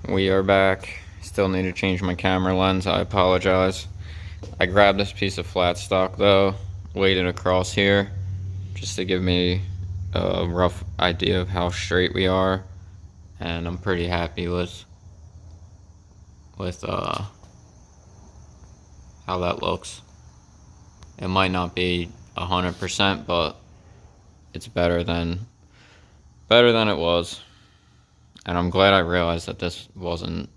We are back. Still need to change my camera lens. I apologize. I grabbed this piece of flat stock though, laid it across here just to give me a rough idea of how straight we are, and I'm pretty happy with how that looks. It might not be 100%, but it's better than it was. And I'm glad I realized that this wasn't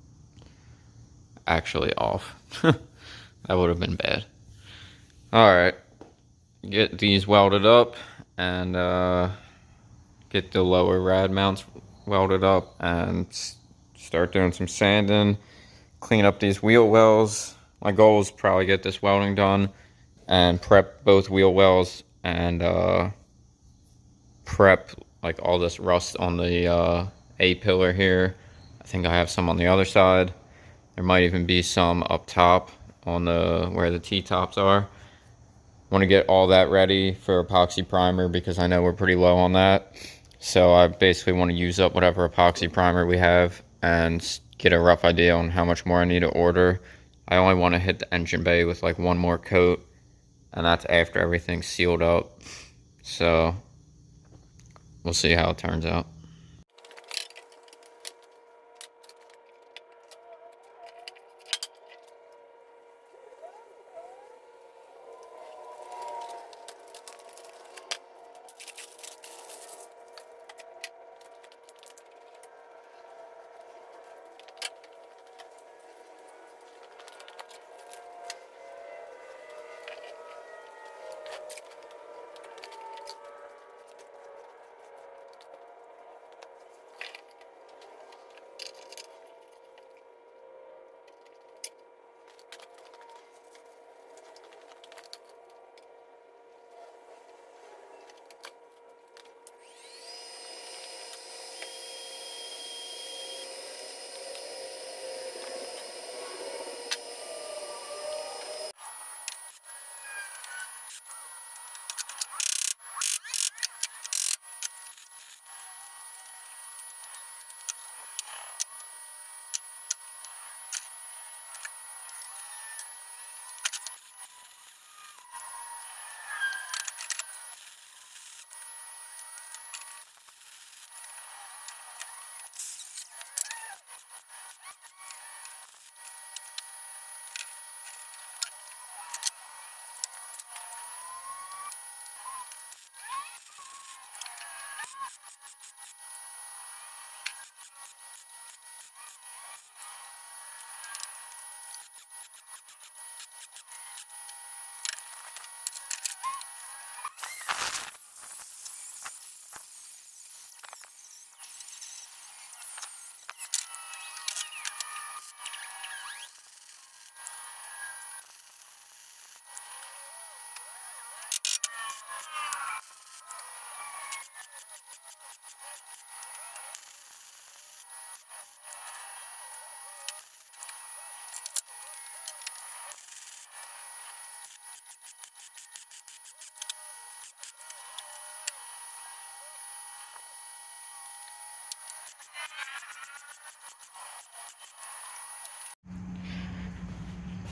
actually off. That would have been bad. Alright, get these welded up and get the lower rad mounts welded up and start doing some sanding, clean up these wheel wells. My goal is probably get this welding done and prep both wheel wells and prep like all this rust on the A-pillar here. I think I have some on the other side. There might even be some up top on the where the T-tops are. Want to get all that ready for epoxy primer because I know we're pretty low on that. So I basically want to use up whatever epoxy primer we have and get a rough idea on how much more I need to order. I only want to hit the engine bay with like one more coat, and that's after everything's sealed up. So we'll see how it turns out.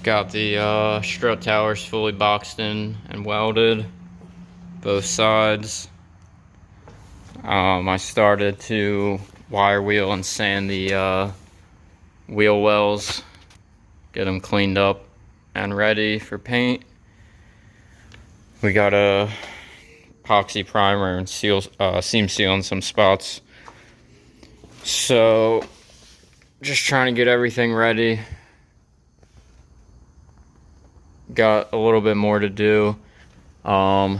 Got the strut towers fully boxed in and welded, both sides. I started to wire wheel and sand the wheel wells, get them cleaned up and ready for paint. We got a epoxy primer and seam seal in some spots. So just trying to get everything ready. Got a little bit more to do. I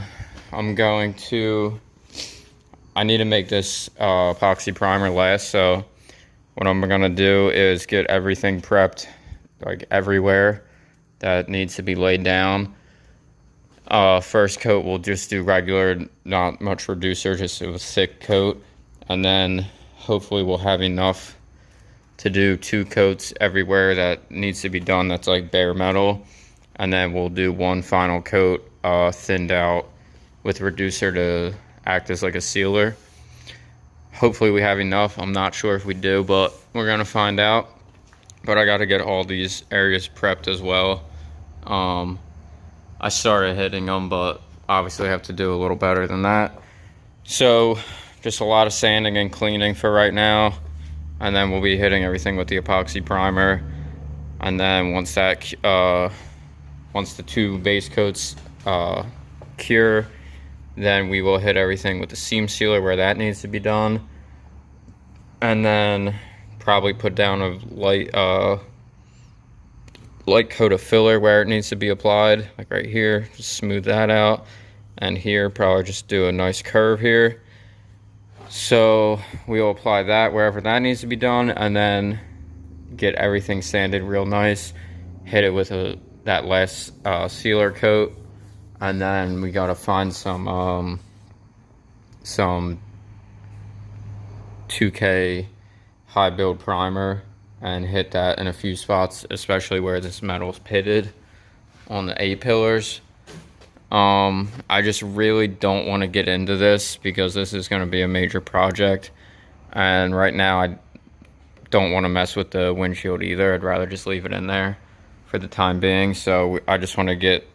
need to make this epoxy primer last, so what I'm gonna do is get everything prepped, like everywhere that needs to be laid down. First coat we'll just do regular, not much reducer, just a thick coat, and then hopefully we'll have enough to do 2 coats everywhere that needs to be done that's like bare metal. And then we'll do one final coat, thinned out with reducer to act as like a sealer. Hopefully we have enough. I'm not sure if we do, but we're gonna find out. But I gotta get all these areas prepped as well. I started hitting them, but obviously I have to do a little better than that. So just a lot of sanding and cleaning for right now, and then we'll be hitting everything with the epoxy primer. And then once the 2 base coats cure, then we will hit everything with the seam sealer where that needs to be done, and then probably put down a light coat of filler where it needs to be applied, like right here. Just smooth that out, and here probably just do a nice curve here. So we will apply that wherever that needs to be done, and then get everything sanded real nice, hit it with that last sealer coat, and then we gotta find some 2K high build primer and hit that in a few spots, especially where this metal is pitted on the A-pillars. I just really don't want to get into this because this is going to be a major project, and right now I don't want to mess with the windshield either. I'd rather just leave it in there for the time being. So I just want to get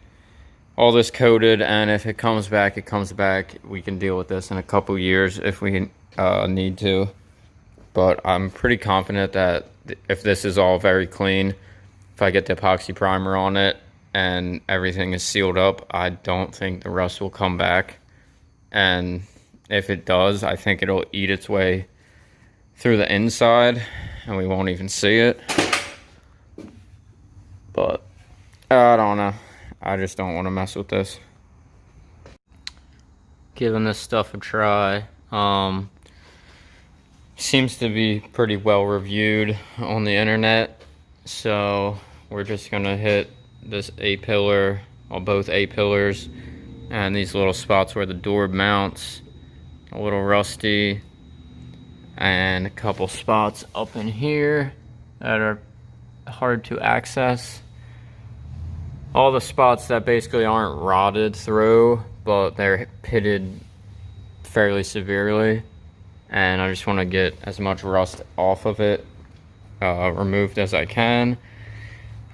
all this coated, and if it comes back, it comes back. We can deal with this in a couple years if we need to. But I'm pretty confident that if this is all very clean, if I get the epoxy primer on it and everything is sealed up, I don't think the rust will come back. And if it does, I think it'll eat its way through the inside and we won't even see it. But I don't know. I just don't want to mess with this. Giving this stuff a try. Seems to be pretty well reviewed on the internet, so we're just gonna hit this A-pillar, or both A-pillars, and these little spots where the door mounts, a little rusty, and a couple spots up in here that are hard to access. All the spots that basically aren't rotted through, but they're pitted fairly severely. And I just want to get as much rust off of it removed as I can,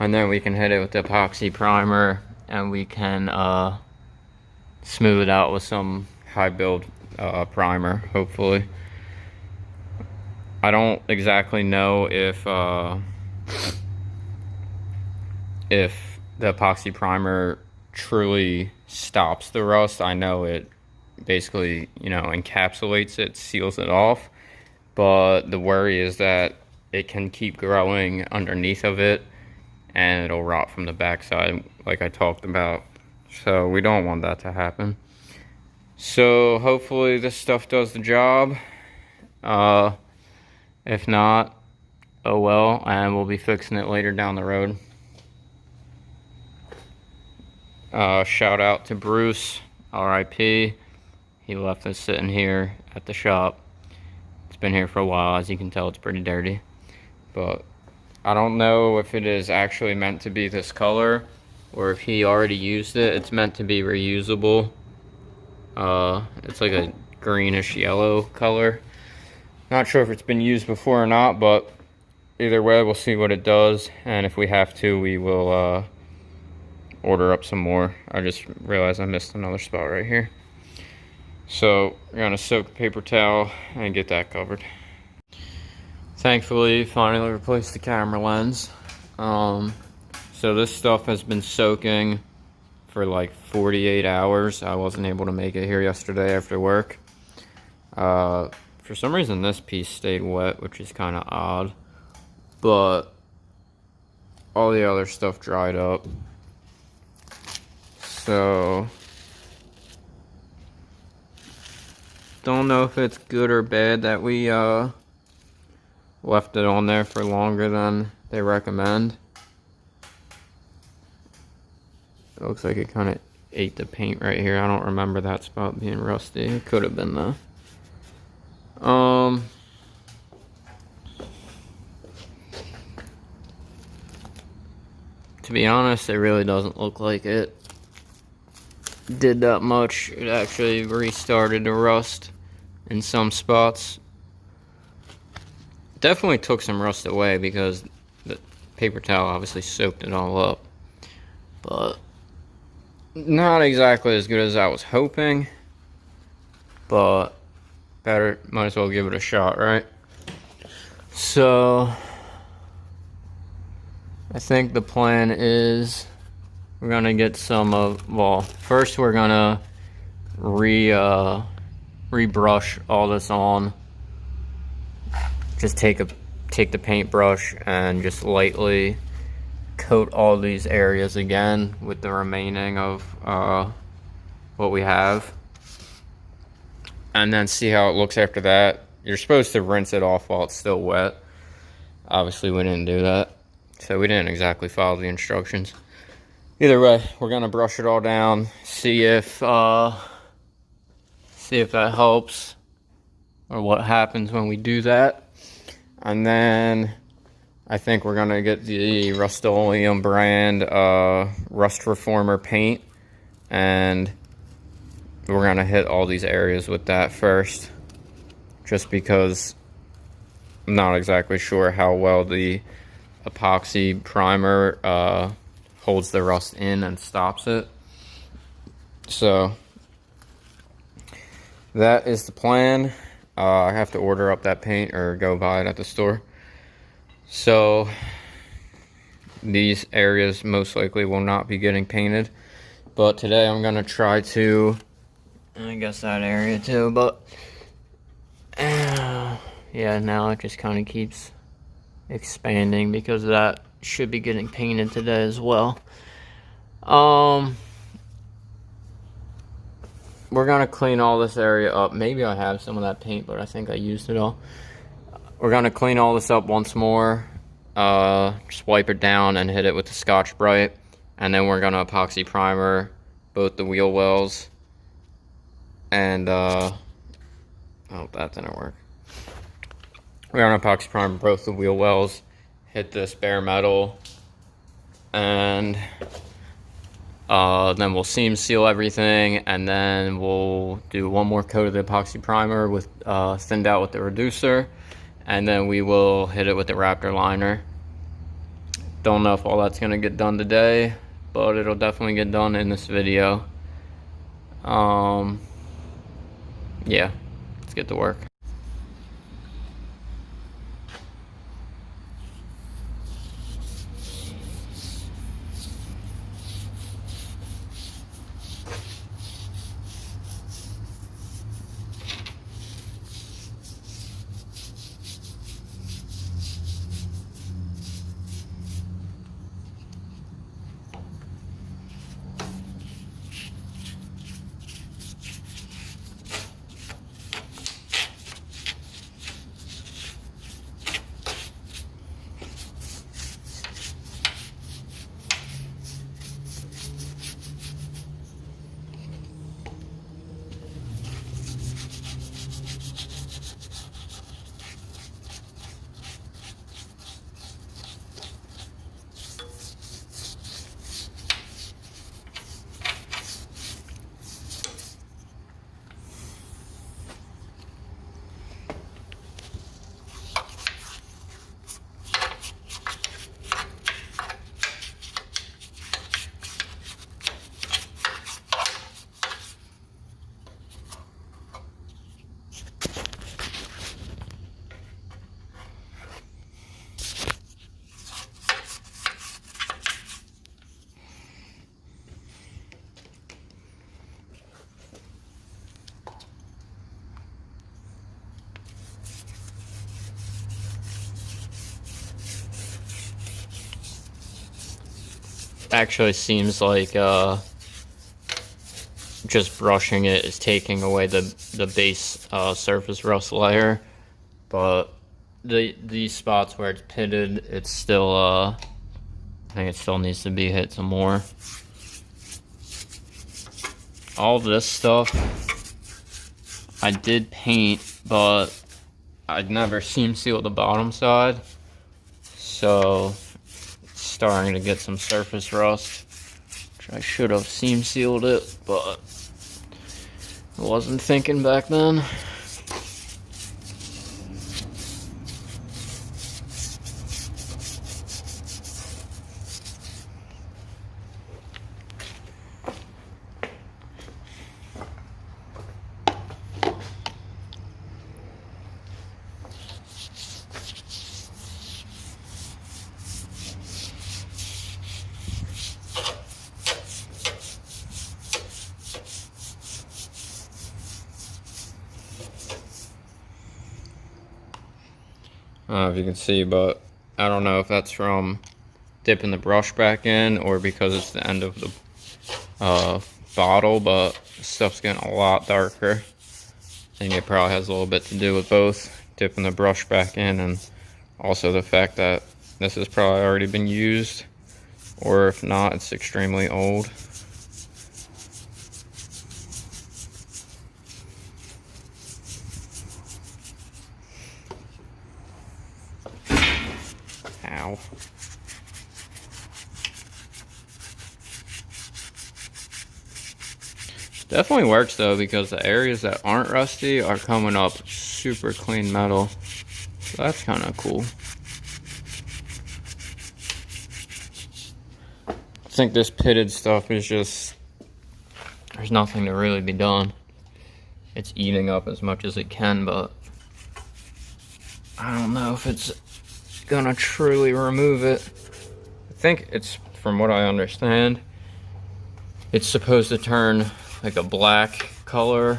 and then we can hit it with the epoxy primer, and we can smooth it out with some high build primer, hopefully. I don't exactly know if the epoxy primer truly stops the rust. I know it basically, encapsulates it, seals it off, but the worry is that it can keep growing underneath of it and it'll rot from the backside, like I talked about. So we don't want that to happen. So hopefully this stuff does the job. If not, oh well, and we'll be fixing it later down the road. Shout out to Bruce, RIP. He left us sitting here at the shop. It's been here for a while. As you can tell, it's pretty dirty. But I don't know if it is actually meant to be this color or if he already used it. It's meant to be reusable. It's like a greenish yellow color. Not sure if it's been used before or not, but either way, we'll see what it does. And if we have to, we will order up some more. I just realized I missed another spot right here. So we're gonna soak a paper towel and get that covered. Thankfully, finally replaced the camera lens. So this stuff has been soaking for like 48 hours. I wasn't able to make it here yesterday after work. For some reason this piece stayed wet, which is kind of odd. But all the other stuff dried up. So don't know if it's good or bad that we left it on there for longer than they recommend. It looks like it kind of ate the paint right here. I don't remember that spot being rusty. It could have been though. To be honest, it really doesn't look like it did that much. It actually restarted to rust in some spots, definitely took some rust away because the paper towel obviously soaked it all up. But not exactly as good as I was hoping. But better, might as well give it a shot, right? So I think the plan is we're gonna get some of, well, first we're gonna rebrush all this on. Just take the paintbrush and just lightly coat all these areas again with the remaining of what we have, and then see how it looks after that. You're supposed to rinse it off while it's still wet. Obviously we didn't do that, so we didn't exactly follow the instructions. Either way, we're gonna brush it all down, see if that helps or what happens when we do that. And then I think we're gonna get the Rust-Oleum brand Rust Reformer paint, and we're gonna hit all these areas with that first, just because I'm not exactly sure how well the epoxy primer holds the rust in and stops it. So that is the plan. I have to order up that paint or go buy it at the store. So these areas most likely will not be getting painted, but today I'm gonna try to, I guess that area too, but yeah, now it just kind of keeps expanding because that should be getting painted today as well. We're gonna clean all this area up. Maybe I have some of that paint, but I think I used it all. We're gonna clean all this up once more, just wipe it down and hit it with the Wrx Brat, and then we're gonna epoxy primer both the wheel wells and oh, that didn't work. We're gonna epoxy primer both the wheel wells, hit this bare metal, and then we'll seam seal everything, and then we'll do one more coat of the epoxy primer with thinned out with the reducer, and then we will hit it with the Raptor liner. Don't know if all that's gonna get done today, but it'll definitely get done in this video. Yeah, let's get to work. Actually seems like just brushing it is taking away the base surface rust layer, but these spots where it's pitted, it's still I think it still needs to be hit some more. All this stuff I did paint, but I'd never seam sealed the bottom side, so starting to get some surface rust, which I should have seam sealed it, but I wasn't thinking back then. I don't know if you can see, but I don't know if that's from dipping the brush back in or because it's the end of the bottle, but stuff's getting a lot darker. I think it probably has a little bit to do with both dipping the brush back in and also the fact that this has probably already been used, or if not, it's extremely old. Ow. Definitely works though, because the areas that aren't rusty are coming up super clean metal. So that's kind of cool. I think this pitted stuff is just, there's nothing to really be done. It's eating up as much as it can, but I don't know if it's gonna truly remove it. I think it's, from what I understand, it's supposed to turn like a black color,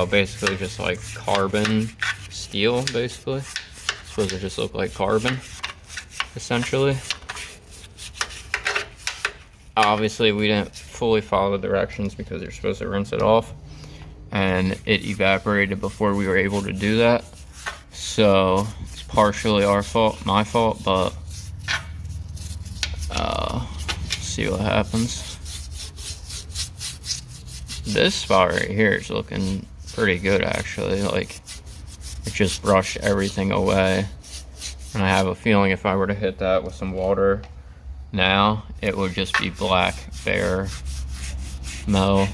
basically just like carbon steel, basically. It's supposed to just look like carbon, essentially. Obviously, we didn't fully follow the directions because you're supposed to rinse it off, and it evaporated before we were able to do that. So it's partially our fault, my fault, but see what happens. This spot right here is looking pretty good, actually. Like, it just brushed everything away, and I have a feeling if I were to hit that with some water now, it would just be black, bare metal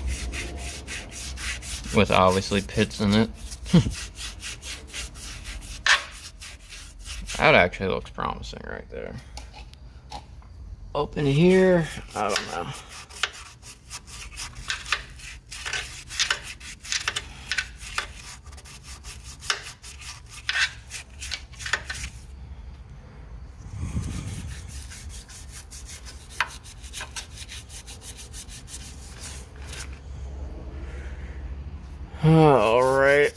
with obviously pits in it. That actually looks promising right there. Open here, I don't know. All right.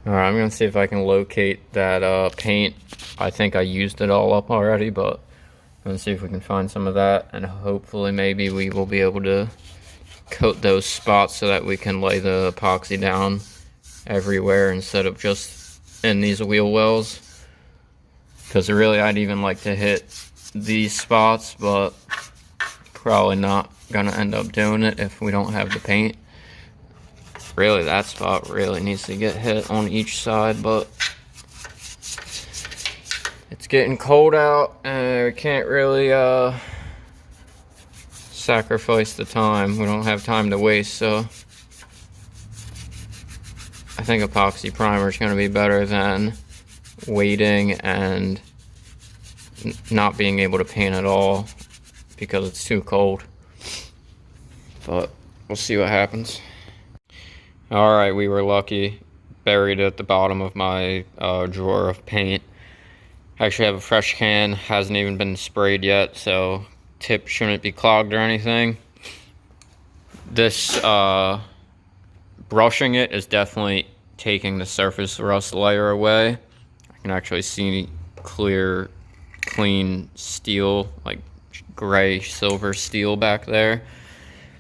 All right, I'm gonna see if I can locate that paint. I think I used it all up already, but I'm gonna see if we can find some of that, and hopefully maybe we will be able to coat those spots so that we can lay the epoxy down everywhere instead of just in these wheel wells. Because really, I'd even like to hit these spots, but probably not gonna end up doing it if we don't have the paint. Really, that spot really needs to get hit on each side, but it's getting cold out and we can't really sacrifice the time. We don't have time to waste, so I think epoxy primer is going to be better than waiting and not being able to paint at all because it's too cold. But we'll see what happens. Alright, we were lucky. Buried at the bottom of my drawer of paint. I actually have a fresh can, hasn't even been sprayed yet, so tip shouldn't be clogged or anything. This brushing it is definitely taking the surface rust layer away. I can actually see clear, clean steel, like gray silver steel back there.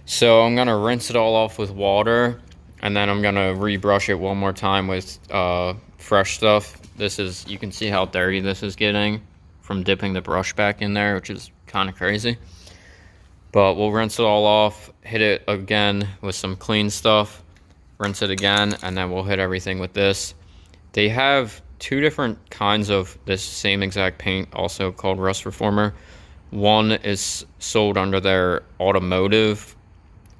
So I'm gonna rinse it all off with water, and then I'm gonna rebrush it one more time with fresh stuff. This is, you can see how dirty this is getting from dipping the brush back in there, which is kind of crazy. But we'll rinse it all off, hit it again with some clean stuff, rinse it again, and then we'll hit everything with this. They have two different kinds of this same exact paint, also called Rust Reformer. One is sold under their automotive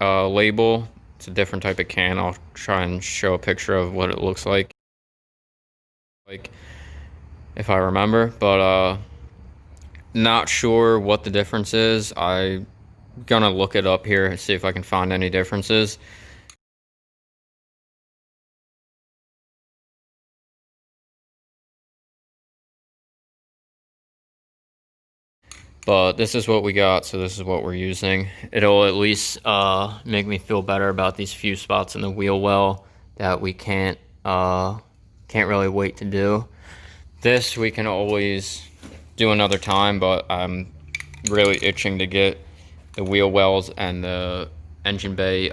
label. It's a different type of can. I'll try and show a picture of what it looks like if I remember, but not sure what the difference is. I'm gonna look it up here and see if I can find any differences. But this is what we got, so this is what we're using. It'll at least make me feel better about these few spots in the wheel well that we can't really wait to do. This we can always do another time, but I'm really itching to get the wheel wells and the engine bay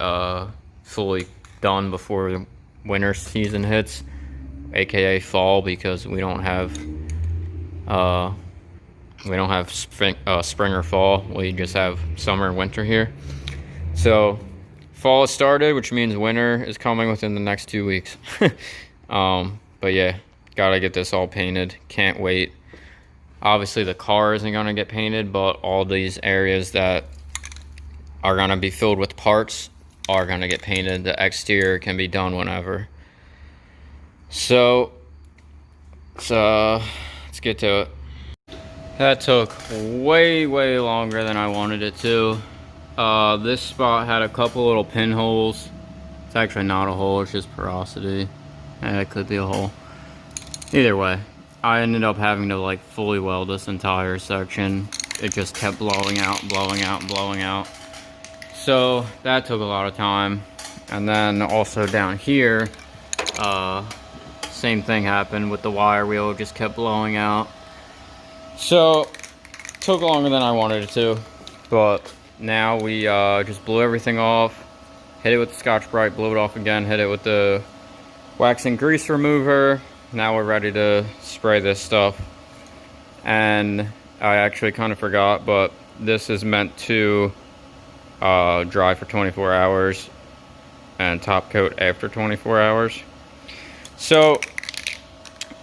fully done before the winter season hits, aka fall, because we don't have spring or fall. We just have summer and winter here. So fall has started, which means winter is coming within the next 2 weeks. But yeah, gotta get this all painted. Can't wait. Obviously the car isn't gonna get painted, but all these areas that are gonna be filled with parts are gonna get painted. The exterior can be done whenever. So let's get to it. That took way longer than I wanted it to. This spot had a couple little pinholes. It's actually not a hole, it's just porosity. It could be a hole. Either way, I ended up having to like fully weld this entire section. It just kept blowing out, blowing out, blowing out. So that took a lot of time. And then also down here, same thing happened with the wire wheel, it just kept blowing out. So took longer than I wanted it to, but now we just blew everything off, hit it with the Scotch Brite, blew it off again, hit it with the wax and grease remover. Now we're ready to spray this stuff. And I actually kind of forgot, but this is meant to dry for 24 hours and top coat after 24 hours. So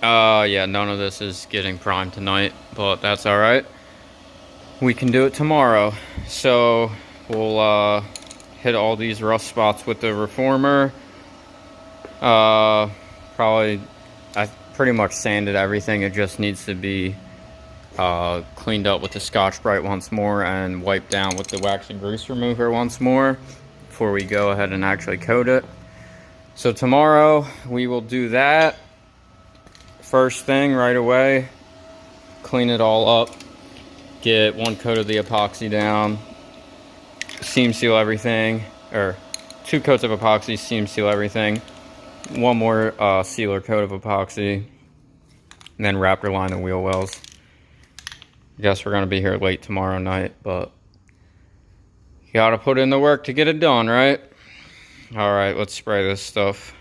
yeah, none of this is getting primed tonight, but that's all right. We can do it tomorrow. So we'll hit all these rough spots with the reformer. Probably, I pretty much sanded everything. It just needs to be cleaned up with the Scotch Brite once more and wiped down with the wax and grease remover once more before we go ahead and actually coat it. So tomorrow we will do that. First thing right away, clean it all up, get one coat of the epoxy down, seam seal everything, or 2 coats of epoxy, seam seal everything, one more sealer coat of epoxy, and then Raptor line the wheel wells. I guess we're gonna be here late tomorrow night, but you gotta put in the work to get it done, right? All right, let's spray this stuff.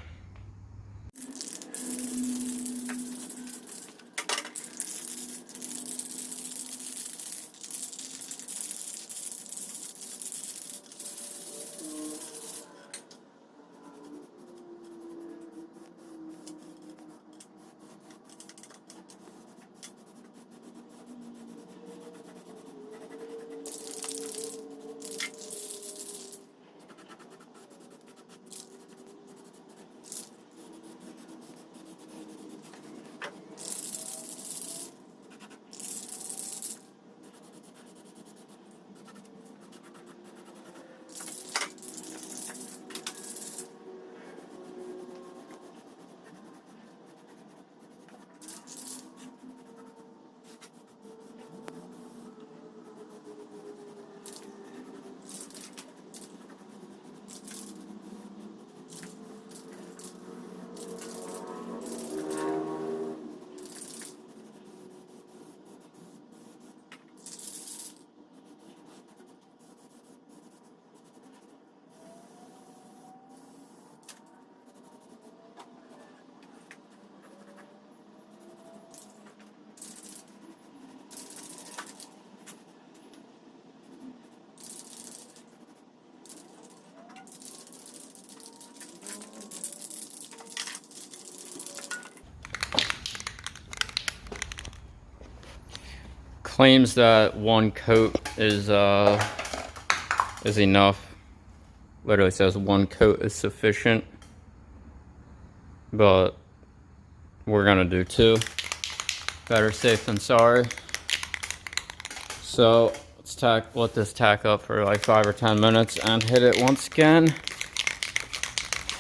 Claims that one coat is enough. Literally says one coat is sufficient, but we're gonna do 2. Better safe than sorry. So let's let this tack up for like 5 or 10 minutes and hit it once again,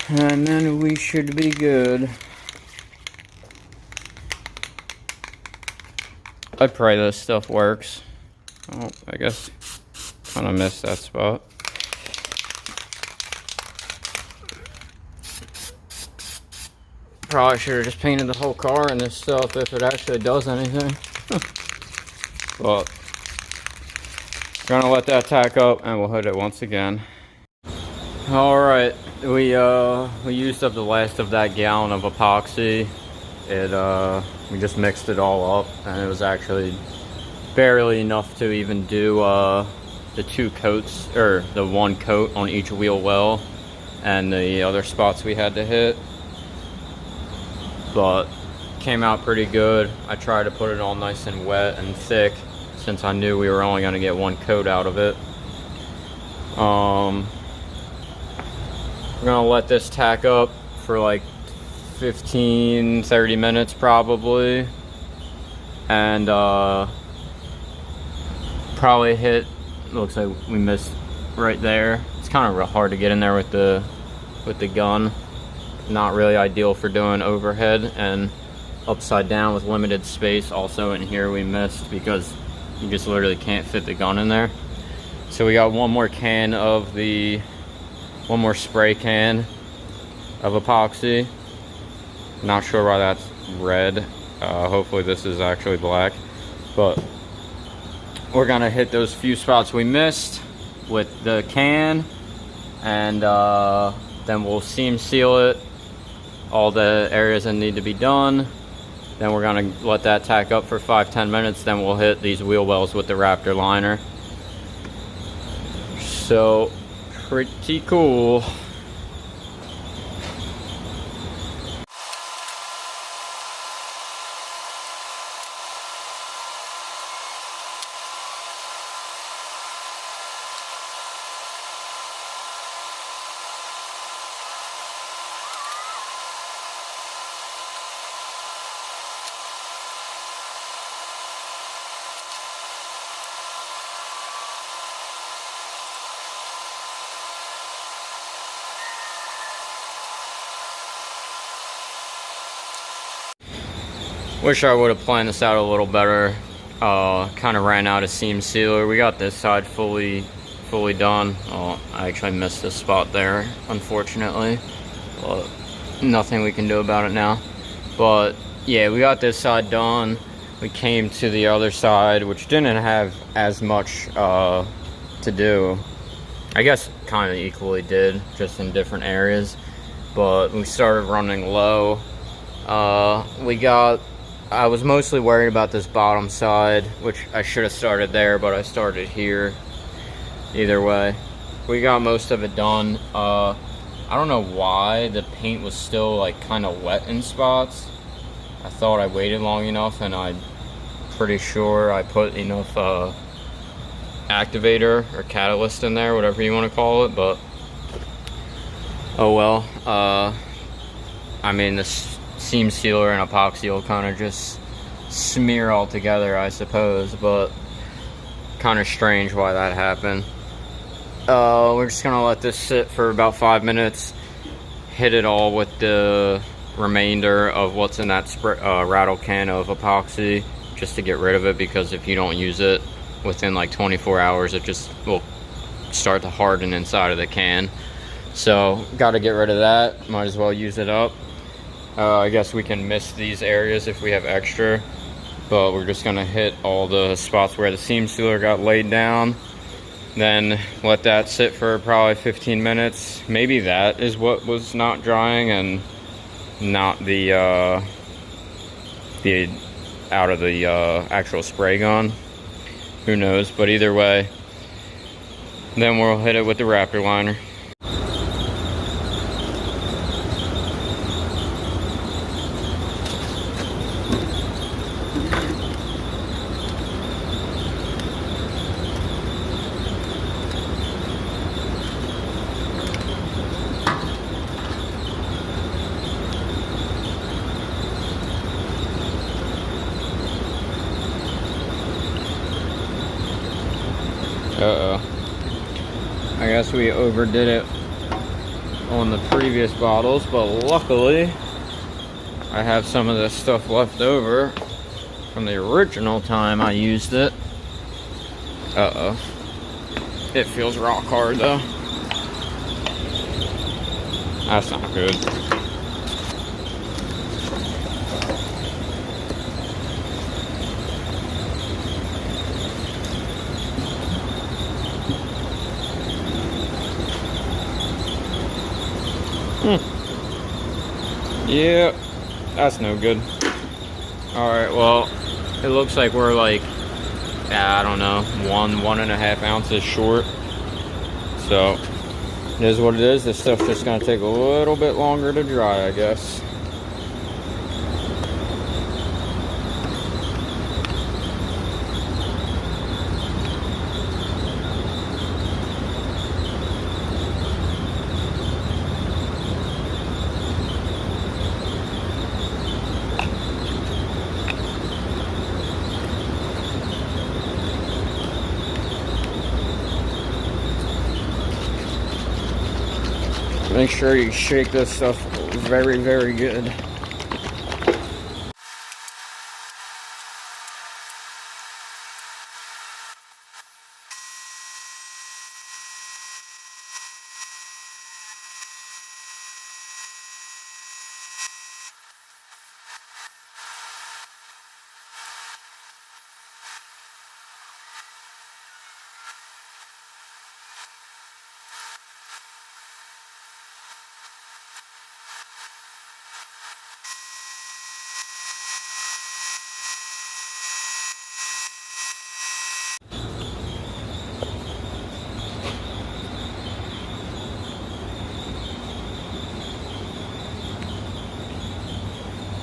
and then we should be good. I pray this stuff works. Oh, I guess kind of missed that spot. Probably should have just painted the whole car in this stuff if it actually does anything. But gonna let that tack up and we'll hit it once again. All right, we used up the last of that gallon of epoxy. We just mixed it all up, and it was actually barely enough to even do the 2 coats, or the 1 coat on each wheel well, and the other spots we had to hit. But came out pretty good. I tried to put it all nice and wet and thick, since I knew we were only going to get 1 coat out of it. We're gonna let this tack up for like 15-30 minutes probably, and probably hit, looks like we missed right there. It's kind of hard to get in there with the gun. Not really ideal for doing overhead and upside down with limited space. Also in here we missed because you just literally can't fit the gun in there. So we got 1 more can of the, 1 more spray can of epoxy. Not sure why that's red. Hopefully this is actually black. But we're gonna hit those few spots we missed with the can, and then we'll seam seal it, all the areas that need to be done. Then we're gonna let that tack up for 5-10 minutes. Then we'll hit these wheel wells with the Raptor liner. So pretty cool. Wish I would have planned this out a little better. Kind of ran out of seam sealer. We got this side fully done. Oh, I actually missed this spot there, unfortunately. But nothing we can do about it now. But yeah, we got this side done. We came to the other side, which didn't have as much to do. I guess kind of equally did, just in different areas. But we started running low. I was mostly worried about this bottom side, which I should have started there, but I started here. Either way, we got most of it done. I don't know why the paint was still like kind of wet in spots. I thought I waited long enough, and I'm pretty sure I put enough activator or catalyst in there, whatever you want to call it, but oh well. I mean, this seam sealer and epoxy will kind of just smear all together, I suppose, but kind of strange why that happened. We're just gonna let this sit for about 5 minutes, hit it all with the remainder of what's in that rattle can of epoxy, just to get rid of it, because if you don't use it within like 24 hours, it just will start to harden inside of the can. So got to get rid of that. Might as well use it up. I guess we can miss these areas if we have extra, but we're just gonna hit all the spots where the seam sealer got laid down, then let that sit for probably 15 minutes. Maybe that is what was not drying and not the out of the actual spray gun. Who knows? But either way, then we'll hit it with the Raptor liner. I guess we overdid it on the previous bottles, but luckily I have some of this stuff left over from the original time I used it. Uh-oh. It feels rock hard though. That's not good. Yeah, that's no good. Alright, well, it looks like we're like, I don't know, 1.5 ounces short. So, it is what it is. This stuff's just gonna take a little bit longer to dry, I guess. Make sure you shake this stuff very, very good.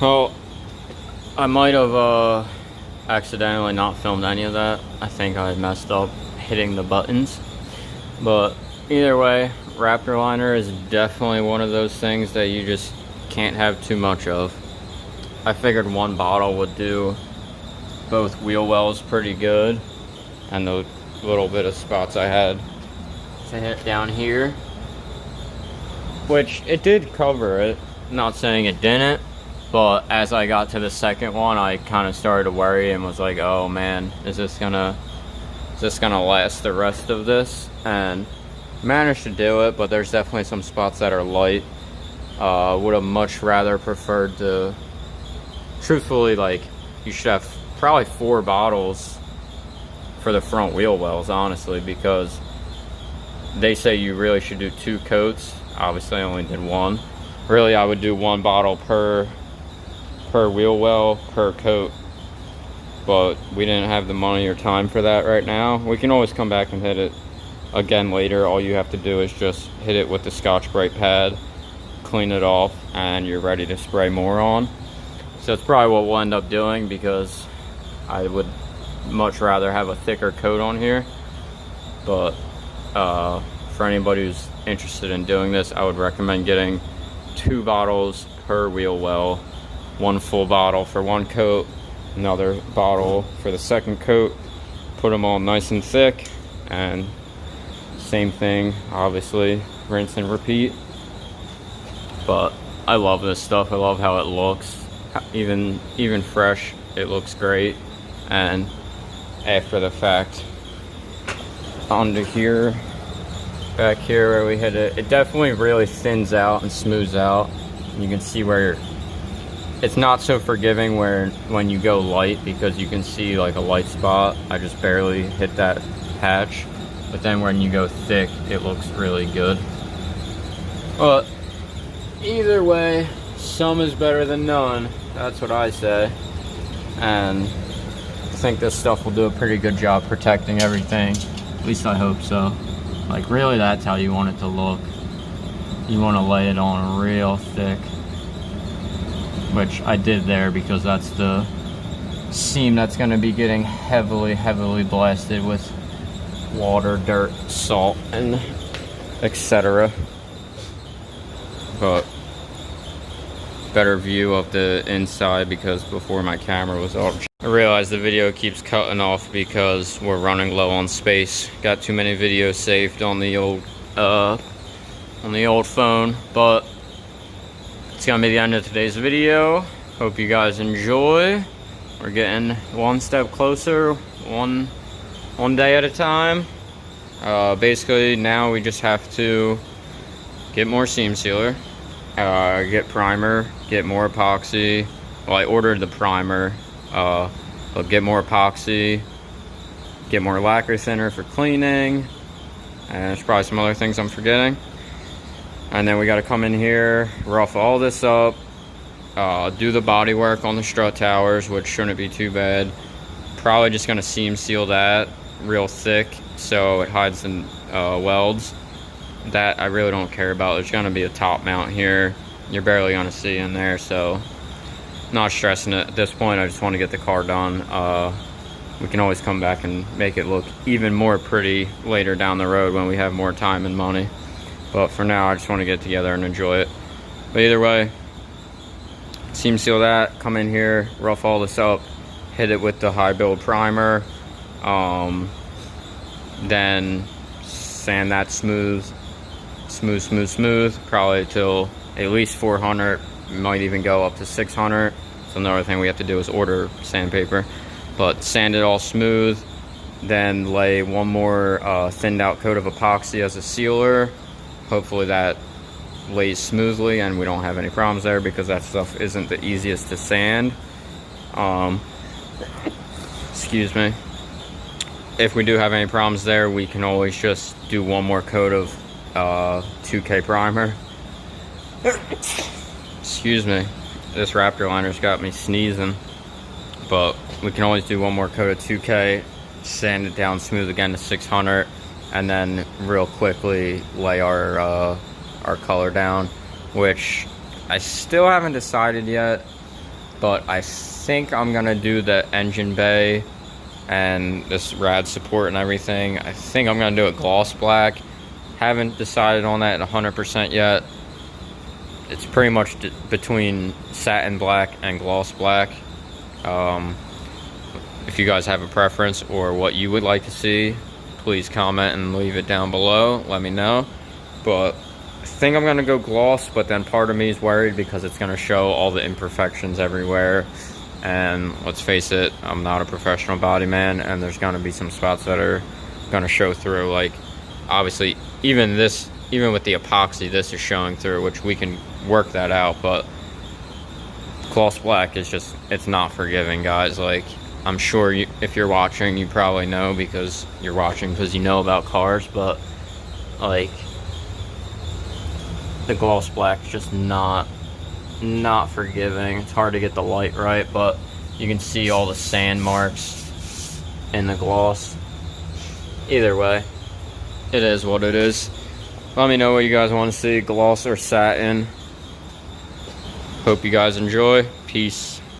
Well, I might have accidentally not filmed any of that. I think I messed up hitting the buttons. But either way, Raptor liner is definitely one of those things that you just can't have too much of. I figured one bottle would do both wheel wells pretty good, and the little bit of spots I had to hit down here, which it did cover it. Not saying it didn't, but as I got to the second one, I kind of started to worry and was like, oh man, is this gonna last the rest of this? And managed to do it, but there's definitely some spots that are light. Would have much rather preferred to, truthfully, like, you should have probably 4 bottles for the front wheel wells, honestly, because they say you really should do 2 coats. Obviously I only did 1. Really, I would do 1 bottle per wheel well per coat, but we didn't have the money or time for that right now. We can always come back and hit it again later. All you have to do is just hit it with the Wrx pad, clean it off, and you're ready to spray more on. So it's probably what we'll end up doing, because I would much rather have a thicker coat on here. But for anybody who's interested in doing this, I would recommend getting 2 bottles per wheel well. 1 full bottle for 1 coat, another bottle for the second coat. Put them all nice and thick, and same thing, obviously, rinse and repeat. But I love this stuff. I love how it looks. Even fresh, it looks great. And after the fact, onto here, back here where we hit it, it definitely really thins out and smooths out. You can see where it's not so forgiving when you go light, because you can see like a light spot. I just barely hit that patch. But then when you go thick, it looks really good. But either way, some is better than none. That's what I say. And I think this stuff will do a pretty good job protecting everything. At least I hope so. Like, really, that's how you want it to look. You want to lay it on real thick, which I did there, because that's the seam that's going to be getting heavily blasted with water, dirt, salt, and etc. But better view of the inside, because before my camera was off. I realize the video keeps cutting off because we're running low on space. Got too many videos saved on the old phone, but it's gonna be the end of today's video. Hope you guys enjoy. We're getting one step closer, one one day at a time. Basically now we just have to get more seam sealer, get primer, get more epoxy. Well, I ordered the primer, but get more epoxy, get more lacquer thinner for cleaning, and there's probably some other things I'm forgetting. And then we got to come in here, rough all this up, do the body work on the strut towers, which shouldn't be too bad. Probably just going to seam seal that real thick so it hides the welds. That I really don't care about. There's going to be a top mount here. You're barely going to see in there, so not stressing it at this point. I just want to get the car done. We can always come back and make it look even more pretty later down the road when we have more time and money. But for now, I just want to get together and enjoy it. But either way, seam seal that, come in here, rough all this up, hit it with the high build primer, then sand that smooth, probably till at least 400, might even go up to 600. So another thing we have to do is order sandpaper. But sand it all smooth, then lay one more thinned out coat of epoxy as a sealer. Hopefully that lays smoothly and we don't have any problems there, because that stuff isn't the easiest to sand. Excuse me. If we do have any problems there, we can always just do one more coat of 2K primer. Excuse me. This Raptor liner's got me sneezing. But we can always do one more coat of 2K, sand it down smooth again to 600, and then real quickly lay our color down, which I still haven't decided yet, but I think I'm gonna do the engine bay and this rad support and everything. I think I'm gonna do it gloss black. Haven't decided on that 100% yet. It's pretty much between satin black and gloss black. If you guys have a preference or what you would like to see, please comment and leave it down below. Let me know. But I think I'm gonna go gloss, but then part of me is worried because it's gonna show all the imperfections everywhere. And let's face it, I'm not a professional body man, and there's gonna be some spots that are gonna show through. Like, obviously, even with the epoxy, this is showing through, which we can work that out. But gloss black is just, it's not forgiving, guys. Like, I'm sure if you're watching, you probably know, because you're watching because you know about cars, but like, the gloss black is just not forgiving. It's hard to get the light right, but you can see all the sand marks in the gloss. Either way, it is what it is. Let me know what you guys want to see, gloss or satin. Hope you guys enjoy. Peace.